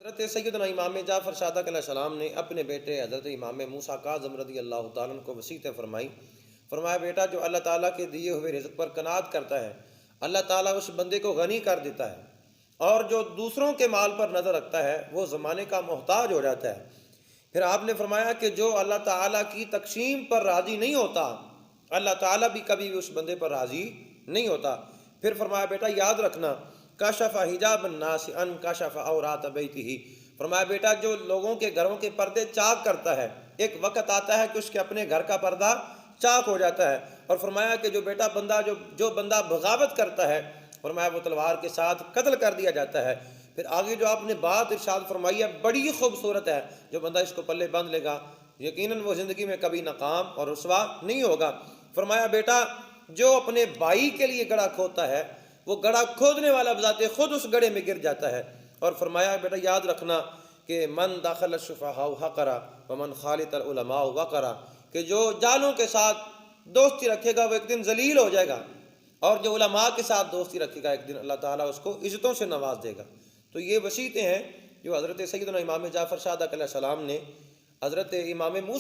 حضرت سیدنا امام جعفر صادق علیہ السلام نے اپنے بیٹے حضرت امام موسیٰ کاظم رضی اللہ تعالیٰ عنہ کو وصیتیں فرمائی. فرمایا بیٹا جو اللہ تعالیٰ کے دیے ہوئے رزق پر قناعت کرتا ہے اللہ تعالیٰ اس بندے کو غنی کر دیتا ہے، اور جو دوسروں کے مال پر نظر رکھتا ہے وہ زمانے کا محتاج ہو جاتا ہے. پھر آپ نے فرمایا کہ جو اللہ تعالیٰ کی تقسیم پر راضی نہیں ہوتا اللہ تعالیٰ بھی کبھی بھی اس بندے پر راضی نہیں ہوتا. پھر فرمایا بیٹا یاد رکھنا کشف حجاب الناس ان کشف عورات بیتہ. فرمایا بیٹا جو لوگوں کے گھروں کے پردے چاک کرتا ہے ایک وقت آتا ہے کہ اس کے اپنے گھر کا پردہ چاک ہو جاتا ہے. اور فرمایا کہ جو بیٹا جو بندہ بغاوت کرتا ہے فرمایا وہ تلوار کے ساتھ قتل کر دیا جاتا ہے. پھر آگے جو آپ نے بات ارشاد فرمائی ہے بڑی خوبصورت ہے، جو بندہ اس کو پلے باندھ لے گا یقیناً وہ زندگی میں کبھی ناکام اور رسوا نہیں ہوگا. فرمایا بیٹا جو اپنے بھائی کے لیے گڑھا کھودتا ہے وہ گڑھا کھودنے والا بذات خود اس گڑھے میں گر جاتا ہے. اور فرمایا بیٹا یاد رکھنا کہ من دخل الشفہاء حقرا ومن خالط العلماء وقرا، کہ جو جالوں کے ساتھ دوستی رکھے گا وہ ایک دن ذلیل ہو جائے گا، اور جو علماء کے ساتھ دوستی رکھے گا ایک دن اللہ تعالیٰ اس کو عزتوں سے نواز دے گا. تو یہ وصیتیں ہیں جو حضرت سیدنا امام جعفر صادق علیہ السلام نے حضرت امام موسیٰ